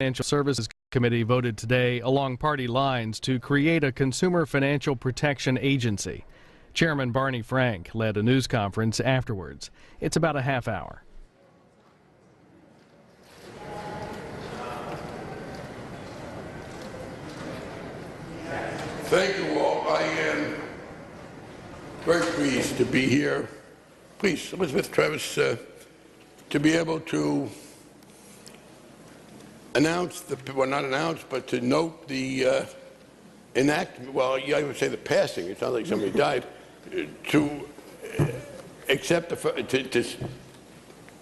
Financial Services Committee voted today along party lines to create a Consumer Financial Protection Agency. Chairman Barney Frank led a news conference afterwards. It's about a half hour. Thank you all. I am very pleased to be here. Please, Elizabeth, Travis, to be able to announce, well, not announce, but to note the enactment, well, yeah, I would say the passing, it sounds like somebody died, to accept, to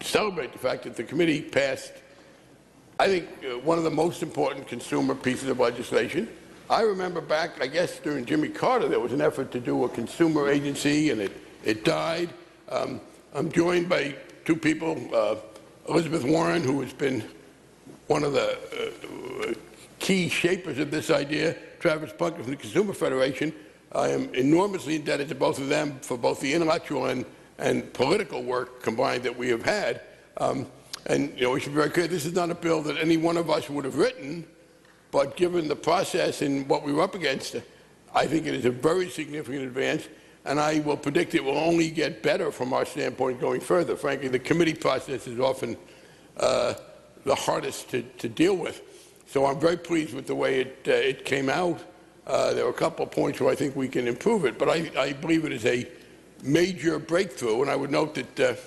celebrate the fact that the committee passed, I think, one of the most important consumer pieces of legislation. I remember back, I guess, during Jimmy Carter, there was an effort to do a consumer agency, and it died. I'm joined by two people, Elizabeth Warren, who has been one of the key shapers of this idea, Travis Bunker from the Consumer Federation. I am enormously indebted to both of them for both the intellectual and political work combined that we have had. And we should be very clear, this is not a bill that any one of us would have written, but given the process and what we were up against, I think it is a very significant advance, and I will predict it will only get better from our standpoint going further. Frankly, the committee process is often the hardest to deal with. So I'm very pleased with the way it came out. There were a couple of points where I think we can improve it, but I believe it is a major breakthrough, and I would note that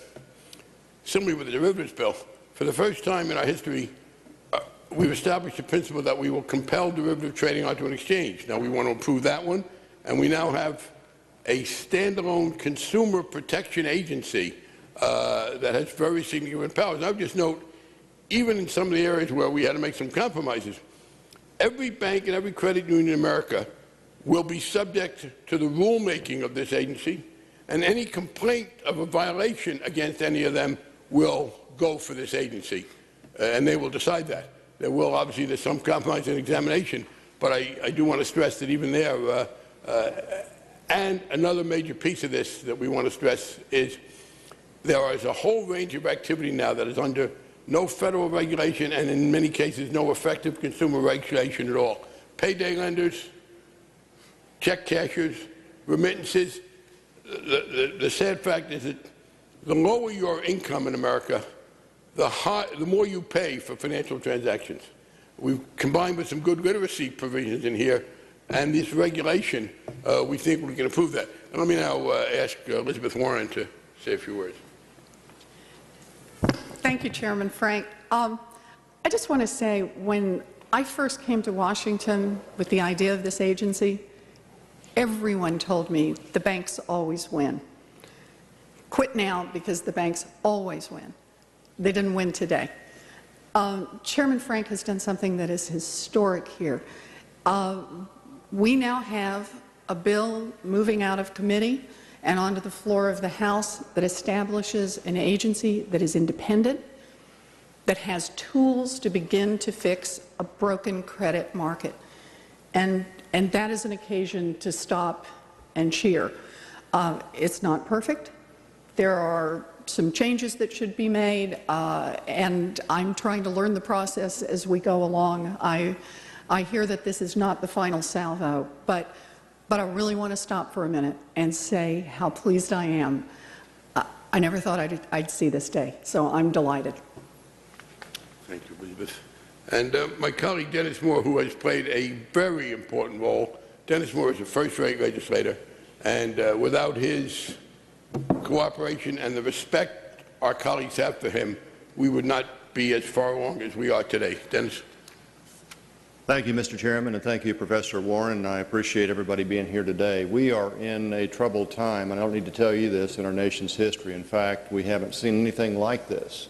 similarly with the derivatives bill, for the first time in our history, we've established a principle that we will compel derivative trading onto an exchange. Now we want to improve that one, and we now have a standalone consumer protection agency that has very significant powers. And I would just note, even in some of the areas where we had to make some compromises, every bank and every credit union in America will be subject to the rulemaking of this agency, and any complaint of a violation against any of them will go for this agency, and they will decide that. There will obviously, there's some compromise and examination, but I do want to stress that even there, and another major piece of this that we want to stress is there is a whole range of activity now that is under no federal regulation and in many cases no effective consumer regulation at all. Payday lenders, check cashers, remittances. The sad fact is that the lower your income in America, the more you pay for financial transactions. We've combined with some good literacy provisions in here, and this regulation, we think we can improve that. And let me now ask Elizabeth Warren to say a few words. Thank you, Chairman Frank. I just want to say, when I first came to Washington with the idea of this agency, everyone told me the banks always win. Quit now, because the banks always win. They didn't win today. Chairman Frank has done something that is historic here. We now have a bill moving out of committee and onto the floor of the House that establishes an agency that is independent, that has tools to begin to fix a broken credit market. And that is an occasion to stop and cheer. It's not perfect. There are some changes that should be made, and I'm trying to learn the process as we go along. I hear that this is not the final salvo, but I really want to stop for a minute and say how pleased I am. I never thought I'd see this day, so I'm delighted. Thank you, Elizabeth. And my colleague Dennis Moore, who has played a very important role. Dennis Moore is a first-rate legislator, and without his cooperation and the respect our colleagues have for him, we would not be as far along as we are today. Dennis. Thank you, Mr. Chairman, and thank you, Professor Warren. I appreciate everybody being here today. We are in a troubled time, and I don't need to tell you this, in our nation's history. In fact, we haven't seen anything like this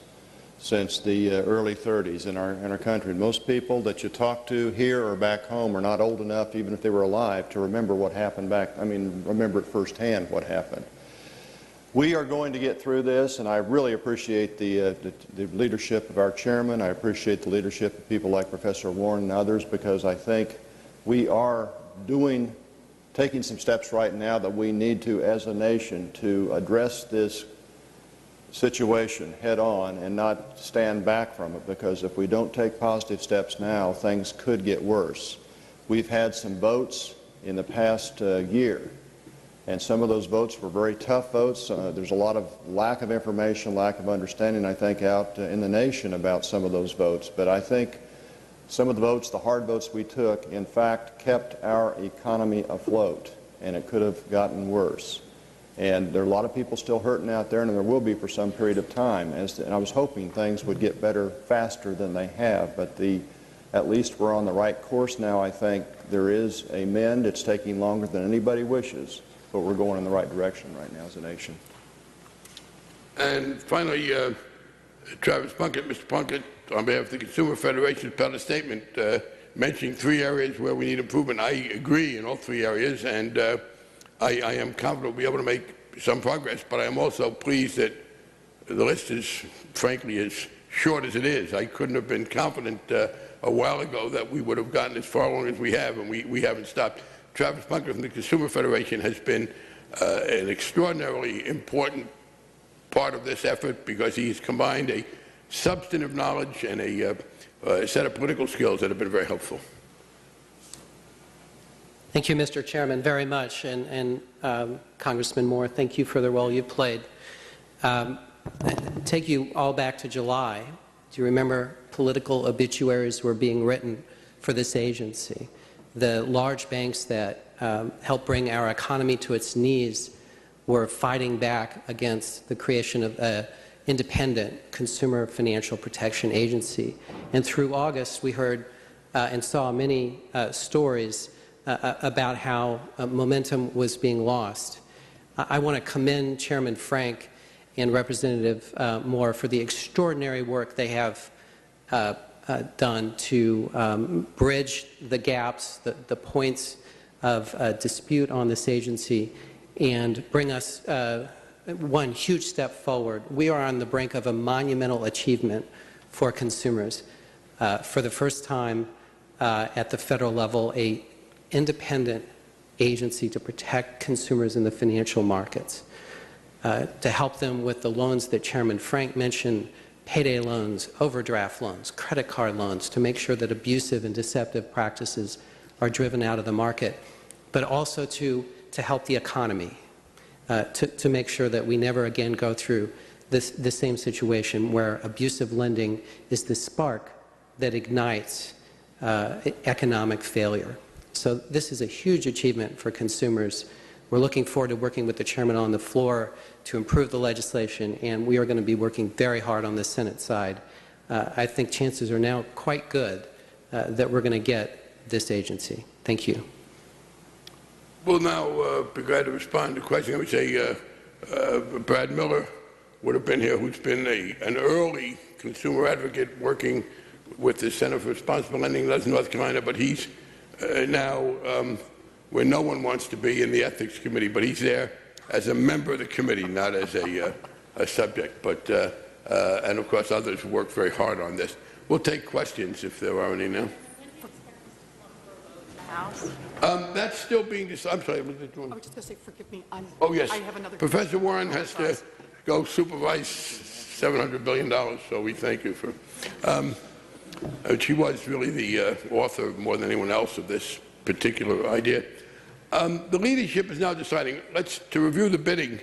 since the early 30s in our country. Most people that you talk to here or back home are not old enough, even if they were alive, to remember what happened remember it firsthand what happened. We are going to get through this, and I really appreciate the leadership of our chairman. I appreciate the leadership of people like Professor Warren and others, because I think we are taking some steps right now that we need to, as a nation, to address this situation head on and not stand back from it, because if we don't take positive steps now, things could get worse. We've had some votes in the past year, and some of those votes were very tough votes. There's a lot of lack of information, lack of understanding, I think, out in the nation about some of those votes. But I think some of the votes, the hard votes we took, in fact, kept our economy afloat, and it could have gotten worse. And there are a lot of people still hurting out there, and there will be for some period of time. And I was hoping things would get better faster than they have, but at least we're on the right course now. I think there is a mend. It's taking longer than anybody wishes, but we're going in the right direction right now as a nation. And finally, Travis Plunkett, Mr. Plunkett, on behalf of the Consumer Federation, put out a statement mentioning 3 areas where we need improvement. I agree in all 3 areas, and I am confident we'll be able to make some progress, but I am also pleased that the list is, frankly, as short as it is. I couldn't have been confident a while ago that we would have gotten as far along as we have, and we haven't stopped. Travis Plunkett from the Consumer Federation has been an extraordinarily important part of this effort, because he's combined a substantive knowledge and a set of political skills that have been very helpful. Thank you, Mr. Chairman, very much. And Congressman Moore, thank you for the role you've played. Take you all back to July. Do you remember political obituaries were being written for this agency? The large banks that helped bring our economy to its knees were fighting back against the creation of an independent consumer financial protection agency. And through August, we heard and saw many stories about how momentum was being lost. I want to commend Chairman Frank and Representative Moore for the extraordinary work they have done to bridge the gaps, the points of dispute on this agency, and bring us one huge step forward. We are on the brink of a monumental achievement for consumers. For the first time at the federal level, an independent agency to protect consumers in the financial markets, to help them with the loans that Chairman Frank mentioned, payday loans, overdraft loans, credit card loans, to make sure that abusive and deceptive practices are driven out of the market, but also to help the economy, to make sure that we never again go through the same situation where abusive lending is the spark that ignites economic failure. So this is a huge achievement for consumers. We're looking forward to working with the chairman on the floor to improve the legislation, and we are going to be working very hard on the Senate side. I think chances are now quite good that we're going to get this agency. Thank you. We'll now be glad to respond to questions. I would say Brad Miller would have been here, who's been an early consumer advocate working with the Center for Responsible Lending in North Carolina, but he's now where no one wants to be in the Ethics Committee, but he's there as a member of the committee, not as a subject. But and of course others who work very hard on this. We'll take questions if there are any now. That's still being decided. I'm sorry. I was just going to say, forgive me. Oh yes. I have another. Professor Warren has to go supervise $700 billion. So we thank you for. She was really the author more than anyone else of this particular idea. The leadership is now deciding to review the bidding,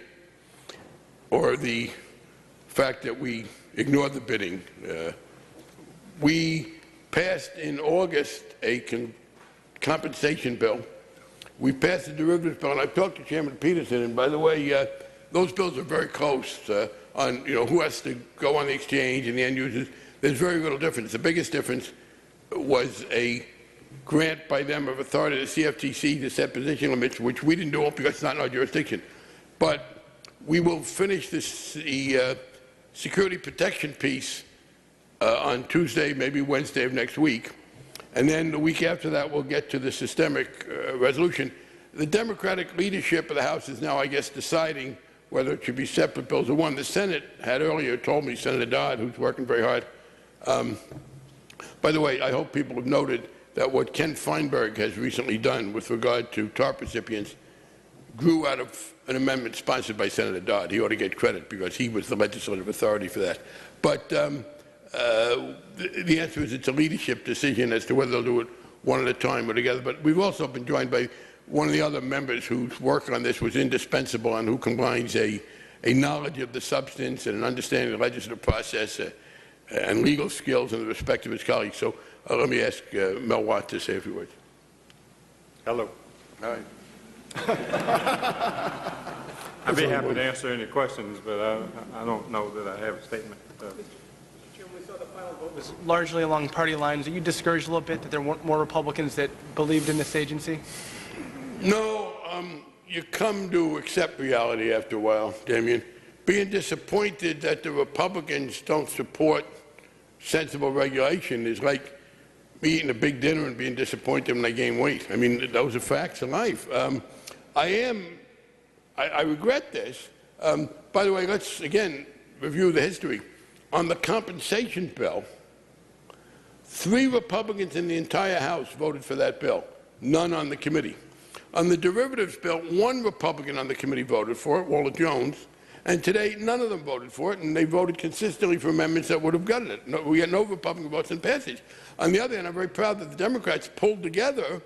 or the fact that we ignored the bidding. We passed in August a compensation bill. We passed a derivatives bill, and I talked to Chairman Peterson. And by the way, those bills are very close on who has to go on the exchange and the end users. There's very little difference. The biggest difference was a grant by them of authority to CFTC to set position limits, which we didn't do because it's not in our jurisdiction. But we will finish the security protection piece on Tuesday, maybe Wednesday of next week. And then the week after that, we'll get to the systemic resolution. The Democratic leadership of the House is now, I guess, deciding whether it should be separate bills or one. The Senate had earlier told me, Senator Dodd, who's working very hard. By the way, I hope people have noted that what Ken Feinberg has recently done with regard to TARP recipients grew out of an amendment sponsored by Senator Dodd. He ought to get credit because he was the legislative authority for that. But the answer is it's a leadership decision as to whether they'll do it one at a time or together. But we've also been joined by one of the other members whose work on this was indispensable and who combines a knowledge of the substance and an understanding of the legislative process and legal skills in the respect of his colleagues. So let me ask Mel Watt to say a few words. Hello. All right. I'd be happy to answer any questions, but I don't know that I have a statement. Chairman, we saw the final vote was largely along party lines. Are you discouraged a little bit that there weren't more Republicans that believed in this agency? No, you come to accept reality after a while, Damien. Being disappointed that the Republicans don't support sensible regulation is like me eating a big dinner and being disappointed when I gain weight. I mean, those are facts of life. I regret this. By the way, let's again review the history. On the compensation bill, 3 Republicans in the entire House voted for that bill, none on the committee. On the derivatives bill, 1 Republican on the committee voted for it, Walter Jones, and today none of them voted for it, and they voted consistently for amendments that would have gotten it. No, we had no Republican votes in passage. On the other hand, I'm very proud that the Democrats pulled together,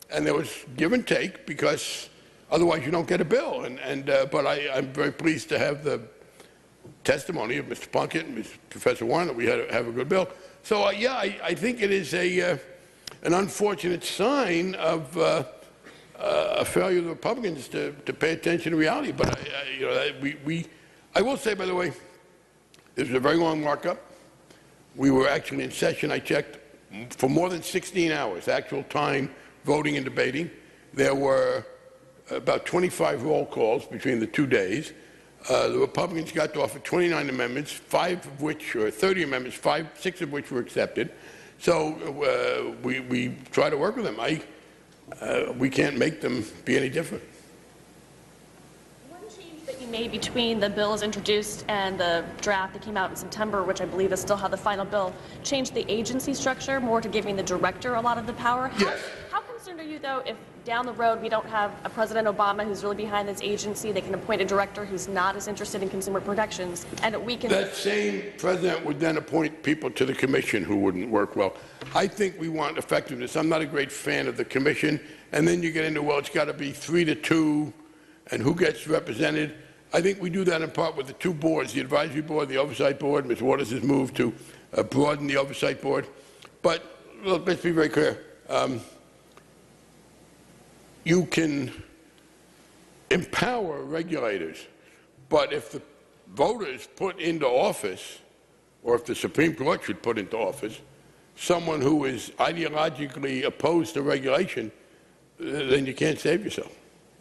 and there was give and take because otherwise you don't get a bill. But I'm very pleased to have the testimony of Mr. Plunkett and Professor Warren that we have a good bill. So yeah, I think it is an unfortunate sign of a failure of the Republicans to pay attention to reality. But I will say, by the way, this was a very long markup. We were actually in session, I checked, for more than 16 hours, actual time voting and debating. There were about 25 roll calls between the 2 days. The Republicans got to offer 29 amendments, 5 of which, or 30 amendments, 6 of which were accepted. So we try to work with them. We can't make them be any different. One change that you made between the bills introduced and the draft that came out in September, which I believe is still how the final bill, changed the agency structure more to giving the director a lot of the power. Yes. How concerned are you, though, if down the road we don't have a President Obama who's really behind this agency, they can appoint a director who's not as interested in consumer protections, and we can... That same president would then appoint people to the commission who wouldn't work well. I think we want effectiveness. I'm not a great fan of the commission, and then you get into, well, it's got to be 3-2, and who gets represented. I think we do that in part with the 2 boards, the advisory board, the oversight board. Ms. Waters has moved to broaden the oversight board. But look, let's be very clear. You can empower regulators, but if the voters put into office, or if the Supreme Court should put into office, someone who is ideologically opposed to regulation, then you can't save yourself.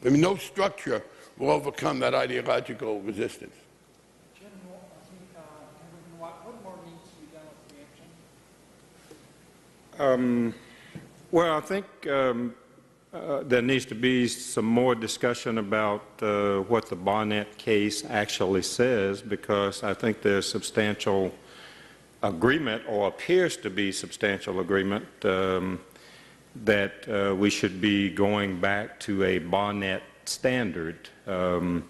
I mean, no structure will overcome that ideological resistance. What more needs to be done with the action? Well, I think there needs to be some more discussion about what the Barnett case actually says, because I think there's substantial agreement, or appears to be substantial agreement, that we should be going back to a Barnett standard. I'm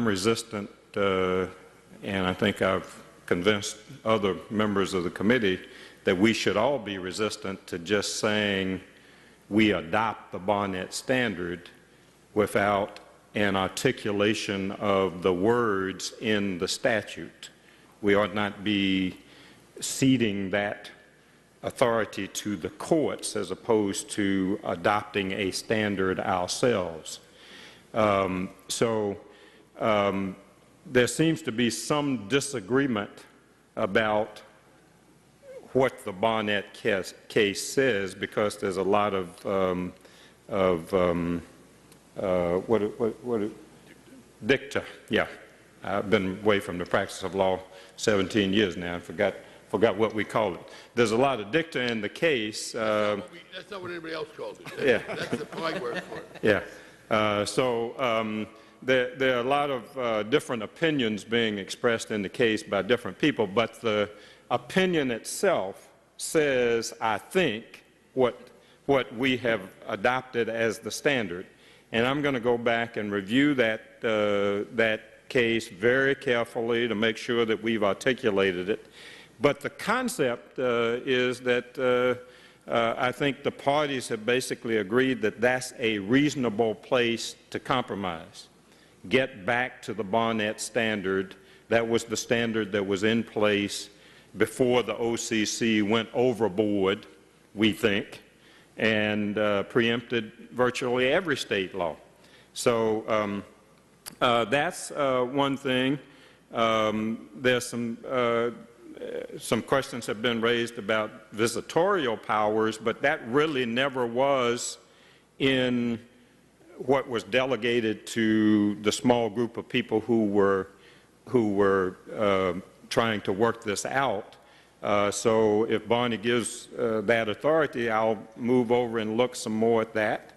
resistant, and I think I've convinced other members of the committee that we should all be resistant to just saying we adopt the Barnett standard without an articulation of the words in the statute. We ought not be ceding that authority to the courts as opposed to adopting a standard ourselves. There seems to be some disagreement about what the Barnett case says, because there's a lot of dicta. Yeah, I've been away from the practice of law 17 years now and forgot what we call it. There's a lot of dicta in the case. That's not what anybody else calls it. Yeah. That's the polite word for it. Yeah. There are a lot of different opinions being expressed in the case by different people, but the opinion itself says, I think, what we have adopted as the standard. and I'm going to go back and review that case very carefully to make sure that we've articulated it. But the concept is that I think the parties have basically agreed that that's a reasonable place to compromise. Get back to the Barnett standard. That was the standard that was in place before the OCC went overboard, we think, and preempted virtually every state law. So that's one thing. There's some questions have been raised about visitorial powers, but that really never was in what was delegated to the small group of people who were trying to work this out. So if Barney gives that authority, I'll move over and look some more at that.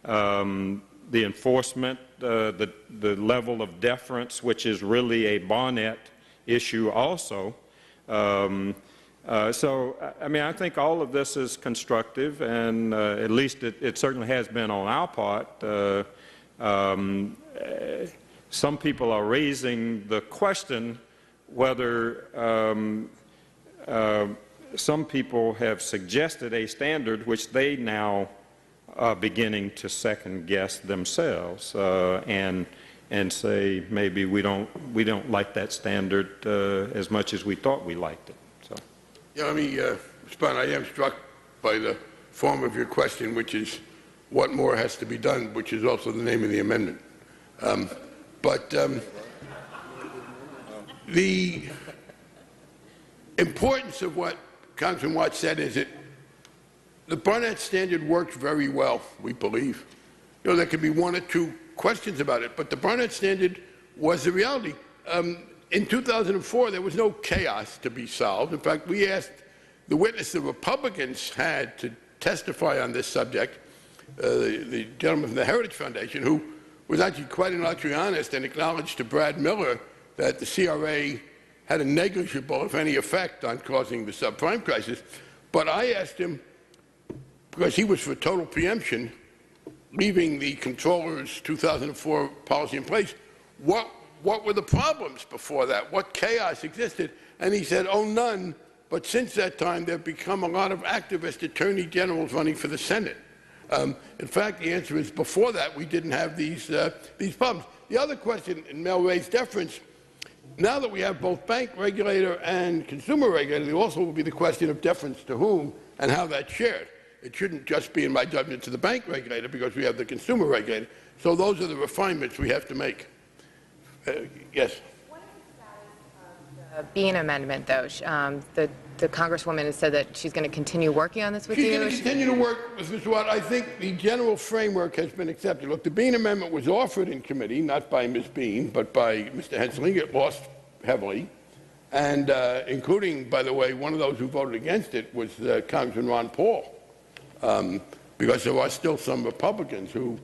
The enforcement, the level of deference, which is really a Barnett issue also. So, I mean, I think all of this is constructive, and at least it certainly has been on our part. Some people are raising the question whether some people have suggested a standard which they now are beginning to second guess themselves and say maybe we don't like that standard as much as we thought we liked it. So. Yeah, let me respond. I am struck by the form of your question, which is what more has to be done, which is also the name of the amendment. The importance of what Congressman Watt said is that the Barnett standard works very well, we believe. You know, there could be one or two questions about it, but the Barnett standard was the reality. In 2004, there was no chaos to be solved. In fact, we asked the witness the Republicans had to testify on this subject, the gentleman from the Heritage Foundation, who was actually quite intellectually honest and acknowledged to Brad Miller that the CRA had a negligible, if any, effect on causing the subprime crisis. But I asked him, because he was for total preemption, leaving the controller's 2004 policy in place, what were the problems before that? What chaos existed? And he said, oh, none. But since that time, there have become a lot of activist attorney generals running for the Senate. In fact, the answer is before that, we didn't have these problems. The other question, and Mel raised deference, now that we have both bank regulator and consumer regulator, there also will be the question of deference to whom and how that's shared. It shouldn't just be, in my judgment, to the bank regulator because we have the consumer regulator. So those are the refinements we have to make. Yes? What is the status of the Bean amendment, though? The Congresswoman has said that she's going to continue working on this with you. She's going to continue to work with Mr. Watt. I think the general framework has been accepted. Look, the Bean amendment was offered in committee, not by Ms. Bean, but by Mr. Hensling. It lost heavily, and including, by the way, one of those who voted against it was Congressman Ron Paul, because there are still some Republicans who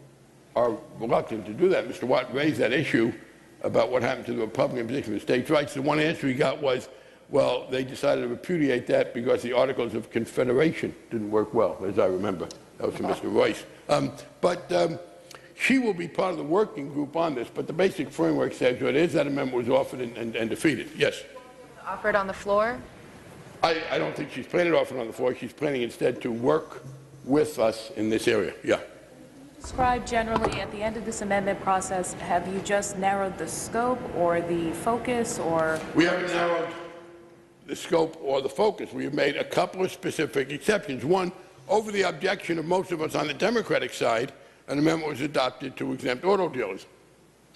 are reluctant to do that. Mr. Watt raised that issue about what happened to the Republican position of states' rights. The one answer he got was, well, they decided to repudiate that because the Articles of Confederation didn't work well, as I remember. That was from Mr. Royce. She will be part of the working group on this, but the basic framework says what it is. That amendment was offered and defeated. Yes? Offered on the floor? I don't think she's planning to offer it on the floor. She's planning instead to work with us in this area. Yeah. Describe generally at the end of this amendment process, have you just narrowed the scope or the focus, or? We haven't narrowed the scope or the focus. We have made a couple of specific exceptions. One, over the objection of most of us on the Democratic side, an amendment was adopted to exempt auto dealers.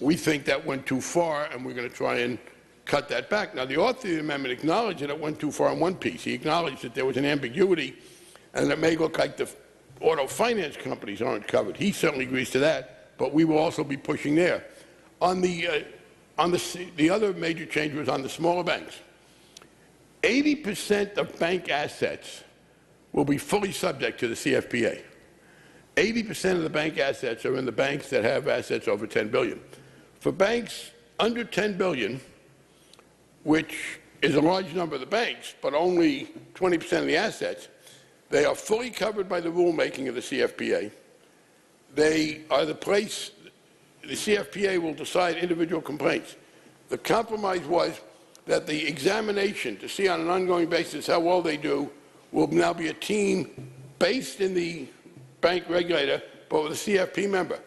We think that went too far, and we're going to try and cut that back. Now, the author of the amendment acknowledged that it went too far in one piece. He acknowledged that there was an ambiguity, and it may look like the auto finance companies aren't covered. He certainly agrees to that, but we will also be pushing there. On the other major change was on the smaller banks. 80% of bank assets will be fully subject to the CFPB. 80% of the bank assets are in the banks that have assets over $10 billion. For banks under $10 billion, which is a large number of the banks, but only 20% of the assets, they are fully covered by the rulemaking of the CFPB. They are the place, the CFPA will decide individual complaints. The compromise was that the examination to see on an ongoing basis how well they do will now be a team based in the bank regulator, but with a CFP member.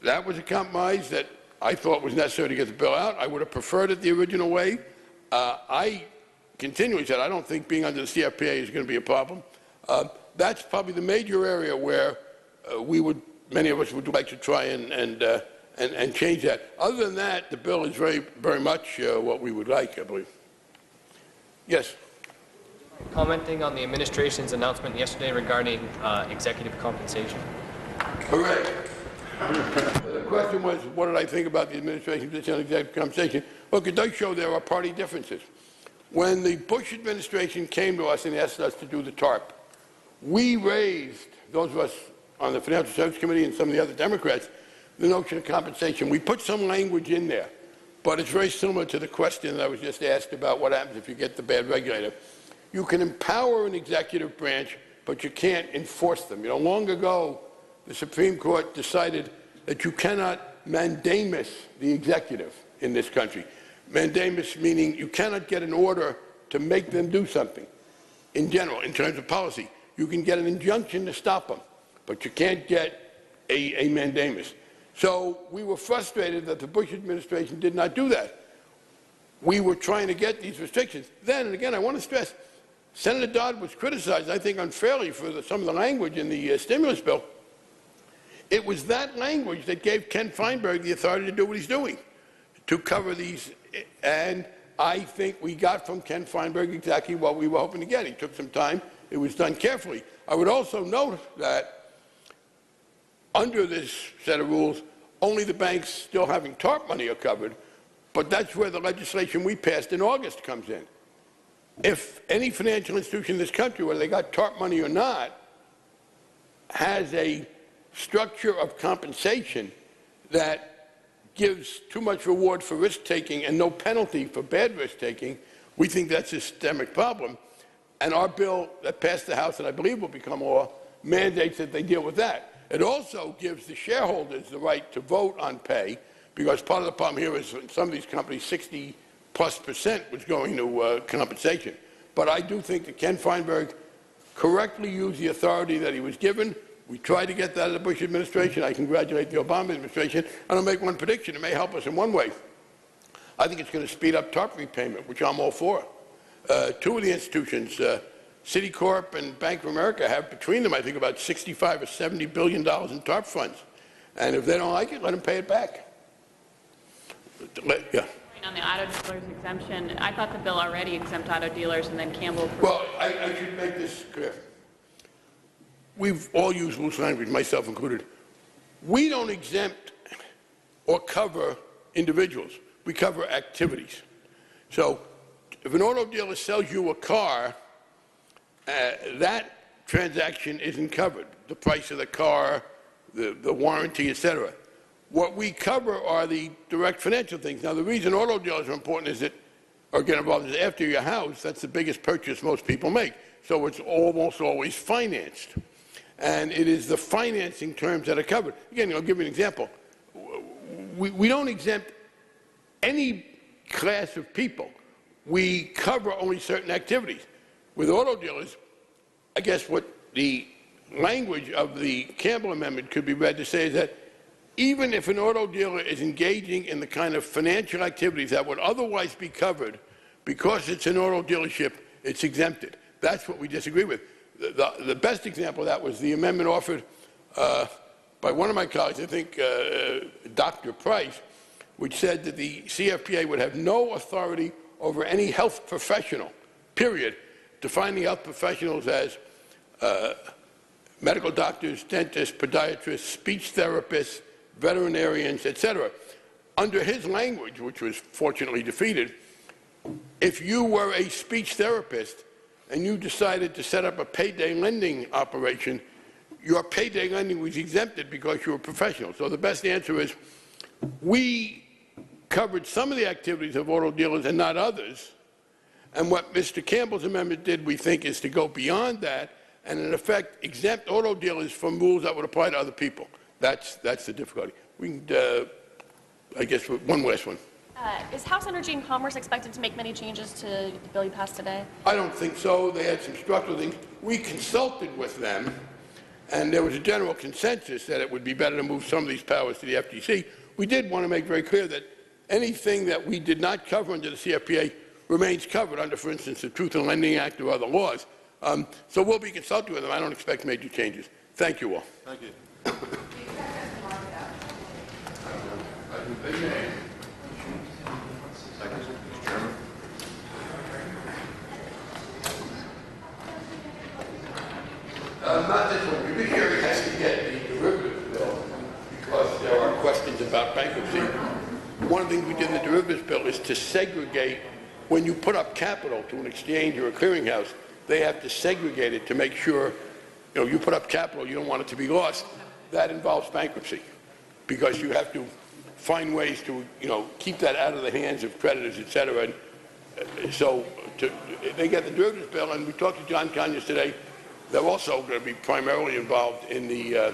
That was a compromise that I thought was necessary to get the bill out. I would have preferred it the original way. I continually said I don't think being under the CFPA is going to be a problem. That's probably the major area where many of us would like to try and change that. Other than that, the bill is very much what we would like, I believe. Yes. Commenting on the administration's announcement yesterday regarding executive compensation. Correct. The question was, what did I think about the administration's position on executive compensation? Look, it does show there are party differences. When the Bush administration came to us and asked us to do the TARP, we raised, those of us on the Financial Services Committee and some of the other Democrats, the notion of compensation. We put some language in there, but it's very similar to the question that I was just asked about what happens if you get the bad regulator. You can empower an executive branch, but you can't enforce them. You know, long ago, the Supreme Court decided that you cannot mandamus the executive in this country. Mandamus meaning you cannot get an order to make them do something in general, in terms of policy. You can get an injunction to stop them, but you can't get a mandamus. So we were frustrated that the Bush administration did not do that. We were trying to get these restrictions. Then, and again, I want to stress, Senator Dodd was criticized, I think unfairly, for some of the language in the stimulus bill. It was that language that gave Ken Feinberg the authority to do what he's doing, to cover these. And I think we got from Ken Feinberg exactly what we were hoping to get. It took some time. It was done carefully. I would also note that under this set of rules, only the banks still having TARP money are covered, but that's where the legislation we passed in August comes in. If any financial institution in this country, whether they got TARP money or not, has a structure of compensation that gives too much reward for risk-taking and no penalty for bad risk-taking, we think that's a systemic problem. And our bill that passed the House, and I believe will become law, mandates that they deal with that. It also gives the shareholders the right to vote on pay, because part of the problem here is in some of these companies, 60+% was going to compensation. But I do think that Ken Feinberg correctly used the authority that he was given. We tried to get that of the Bush administration. I congratulate the Obama administration. And I'll make one prediction. It may help us in one way. I think it's going to speed up TARP repayment, which I'm all for. Two of the institutions, Citicorp and Bank of America, have between them, I think, about $65 or $70 billion in TARP funds. And if they don't like it, let them pay it back. Yeah. On the auto dealers exemption, I thought the bill already exempt auto dealers, and then Campbell. Well, I should make this clear. We've all used loose language, myself included. We don't exempt or cover individuals. We cover activities. So if an auto dealer sells you a car, that transaction isn't covered. The price of the car, the warranty, etc. What we cover are the direct financial things. Now, the reason auto dealers are important is that, or get involved, is after your house, that's the biggest purchase most people make. So it's almost always financed. And it is the financing terms that are covered. Again, I'll give you an example. We don't exempt any class of people. We cover only certain activities. With auto dealers, I guess what the language of the Campbell Amendment could be read to say is that even if an auto dealer is engaging in the kind of financial activities that would otherwise be covered, because it's an auto dealership, it's exempted. That's what we disagree with. The best example of that was the amendment offered by one of my colleagues, I think Dr. Price, which said that the CFPA would have no authority over any health professional, period, defining health professionals as medical doctors, dentists, podiatrists, speech therapists, veterinarians, etc. Under his language, which was fortunately defeated, if you were a speech therapist and you decided to set up a payday lending operation, your payday lending was exempted because you were a professional. So the best answer is we covered some of the activities of auto dealers and not others. And what Mr. Campbell's amendment did, we think, is to go beyond that and, in effect, exempt auto dealers from rules that would apply to other people. That's the difficulty. We can, I guess, one last one. Is House Energy and Commerce expected to make many changes to the bill you passed today? I don't think so. They had some structural things. We consulted with them, and there was a general consensus that it would be better to move some of these powers to the FTC. We did want to make very clear that anything that we did not cover under the CFPA remains covered under, for instance, the Truth in Lending Act or other laws. So we'll be consulting with them. I don't expect major changes. Thank you all. Thank you. Not this one. Your big hearing has to get the derivatives bill because there are questions about bankruptcy. One of the things we did in the derivatives bill is to segregate when you put up capital to an exchange or a clearinghouse. They have to segregate it to make sure, you put up capital, you don't want it to be lost. That involves bankruptcy because you have to find ways to, keep that out of the hands of creditors, et cetera. And so they get the derivatives bill, and we talked to John Conyers today. They're also going to be primarily involved in the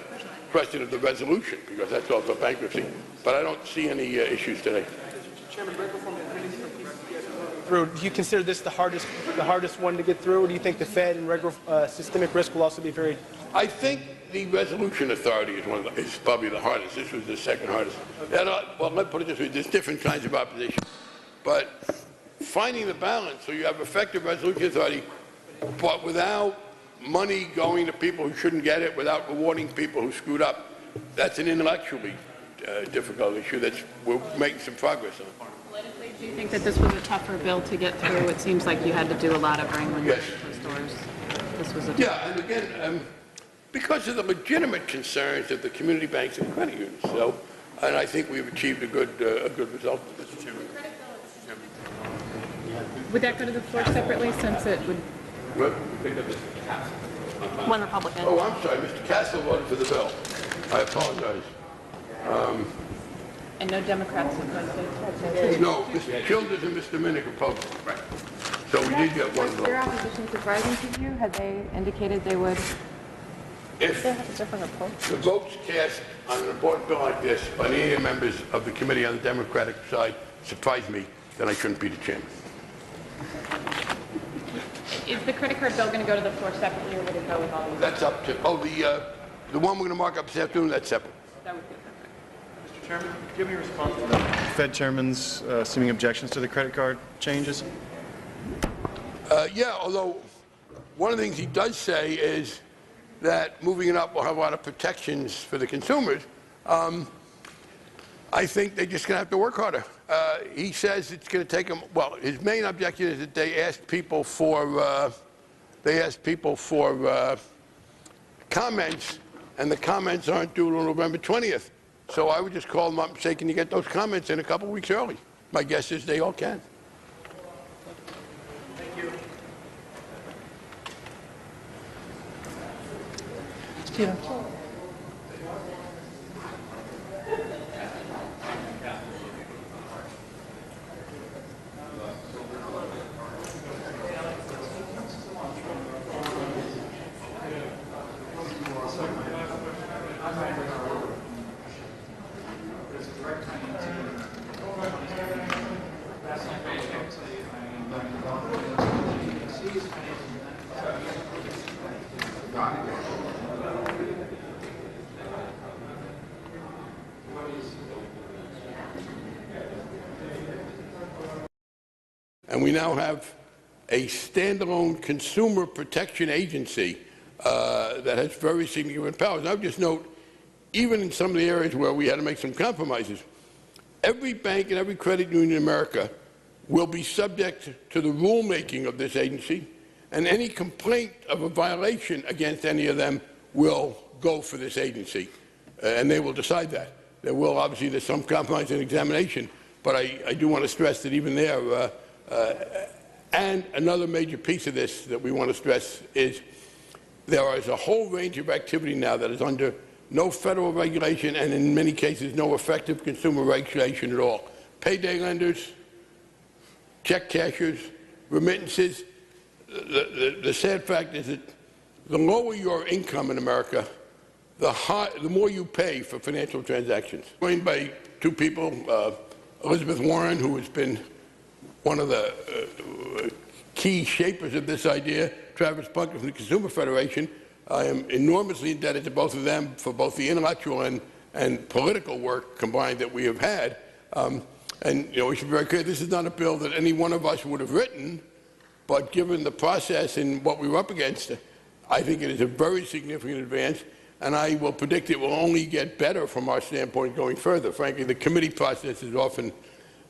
question of the resolution because that's also bankruptcy. But I don't see any issues today. Chairman, right before through, do you consider this the hardest one to get through, or do you think the Fed and systemic risk will also be very? I think the resolution authority is probably the hardest. This was the second hardest. Well, let's put it this way: there's different kinds of opposition, but finding the balance so you have effective resolution authority, but without money going to people who shouldn't get it, without rewarding people who screwed up. That's an intellectually difficult issue that we're making some progress on. Politically, do you think that this was a tougher bill to get through? It seems like you had to do a lot of wrangling yes. with those doors. This was a and again, because of the legitimate concerns of the community banks and credit unions. So, and I think we've achieved a good result. Mr. Chairman. Would that go to the floor separately, since it would? What? One Republican. Oh, I'm sorry. Mr. Castle voted for the bill. I apologize. And no Democrats opposed? No, Mr. Childers and Mr. Minnick opposed. Right. So we did get one vote. Was their opposition surprising to you? Had they indicated they would? If They have a different approach. the votes cast on an important bill like this by any members of the committee on the Democratic side surprised me, then I shouldn't be the chairman. Is the credit card bill going to go to the floor separately, or would it go with all these? That's up to, the one we're going to mark up this afternoon, that's separate. That would be separate. Mr. Chairman, give me a response to that. Fed chairman's seeming objections to the credit card changes? Yeah, although one of the things he does say is that moving it up will have a lot of protections for the consumers. I think they're just going to have to work harder. He says it's going to take them. Well, his main objection is that they asked people for comments, and the comments aren't due until November 20th. So I would just call them up and say, "Can you get those comments in a couple of weeks early?" My guess is they all can. Thank you. Stephen. And we now have a standalone consumer protection agency that has very significant powers. I would just note, even in some of the areas where we had to make some compromises, every bank and every credit union in America will be subject to the rulemaking of this agency, and any complaint of a violation against any of them will go for this agency, and they will decide that. There will obviously, there's some compromise and examination, but I do want to stress that even there, and another major piece of this that we want to stress is there is a whole range of activity now that is under no federal regulation and in many cases no effective consumer regulation at all. Payday lenders, check cashers, remittances. The sad fact is that the lower your income in America, the more you pay for financial transactions. Joined by two people, Elizabeth Warren, who has been one of the key shapers of this idea, Travis Bunker from the Consumer Federation. I am enormously indebted to both of them for both the intellectual and political work combined that we have had. And we should be very clear, this is not a bill that any one of us would have written, but given the process and what we were up against, I think it is a very significant advance, and I will predict it will only get better from our standpoint going further. Frankly, the committee process is often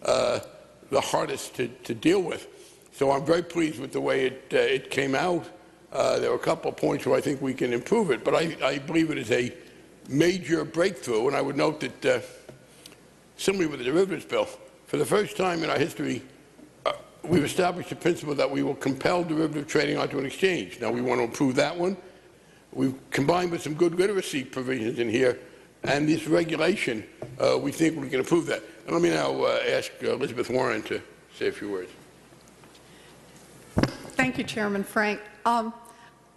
the hardest to deal with. So I'm very pleased with the way it came out. There are a couple of points where I think we can improve it, but I believe it is a major breakthrough, and I would note that similarly with the derivatives bill, for the first time in our history, we've established a principle that we will compel derivative trading onto an exchange. Now, we want to improve that one. We've combined with some good literacy provisions in here, and this regulation, we think we can improve that. And let me now ask Elizabeth Warren to say a few words. Thank you, Chairman Frank. I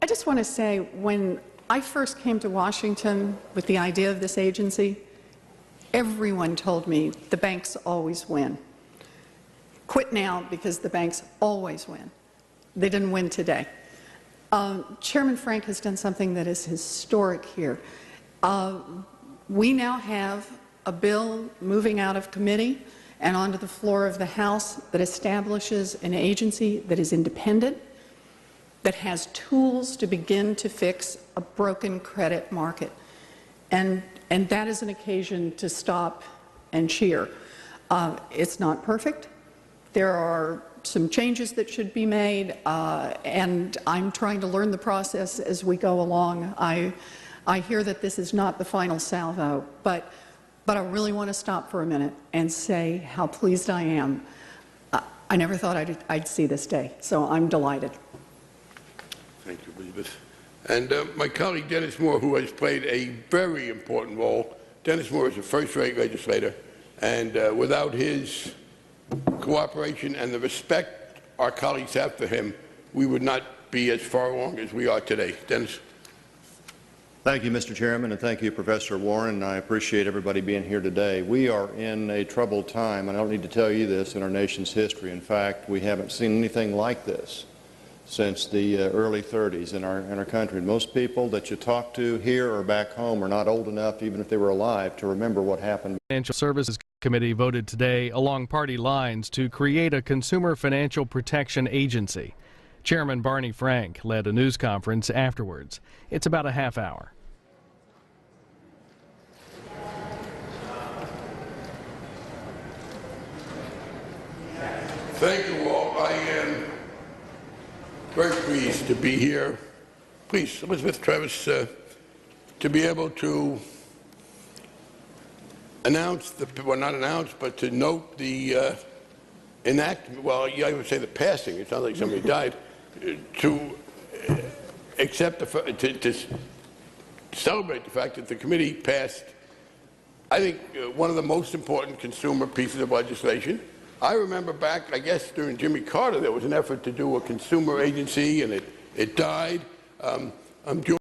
just want to say, when I first came to Washington with the idea of this agency, everyone told me the banks always win. Quit now, because the banks always win. They didn't win today. Chairman Frank has done something that is historic here. We now have a bill moving out of committee and onto the floor of the House that establishes an agency that is independent, that has tools to begin to fix a broken credit market. And that is an occasion to stop and cheer. It's not perfect. There are some changes that should be made, and I'm trying to learn the process as we go along. I hear that this is not the final salvo, but I really want to stop for a minute and say how pleased I am. I never thought I'd see this day, so I'm delighted. Thank you, Elizabeth. And my colleague Dennis Moore, who has played a very important role. Dennis Moore is a first-rate legislator, and without his cooperation and the respect our colleagues have for him, we would not be as far along as we are today. Dennis. Thank you, Mr. Chairman, and thank you, Professor Warren. I appreciate everybody being here today. We are in a troubled time, and I don't need to tell you this, in our nation's history. In fact, we haven't seen anything like this since the early 30s in our country. And most people that you talk to here or back home are not old enough, even if they were alive, to remember what happened. Financial Services Committee voted today along party lines to create a consumer financial protection agency. Chairman Barney Frank led a news conference afterwards. It's about a half hour. Thank you all. I am very pleased to be here. Please, Elizabeth, Travis, to be able to announce, well, not announce, but to note the enactment, well, I would say the passing, it sounds like somebody died, to accept, to celebrate the fact that the committee passed, I think, one of the most important consumer pieces of legislation. I remember back, I guess, during Jimmy Carter, there was an effort to do a consumer agency, and it died. I'm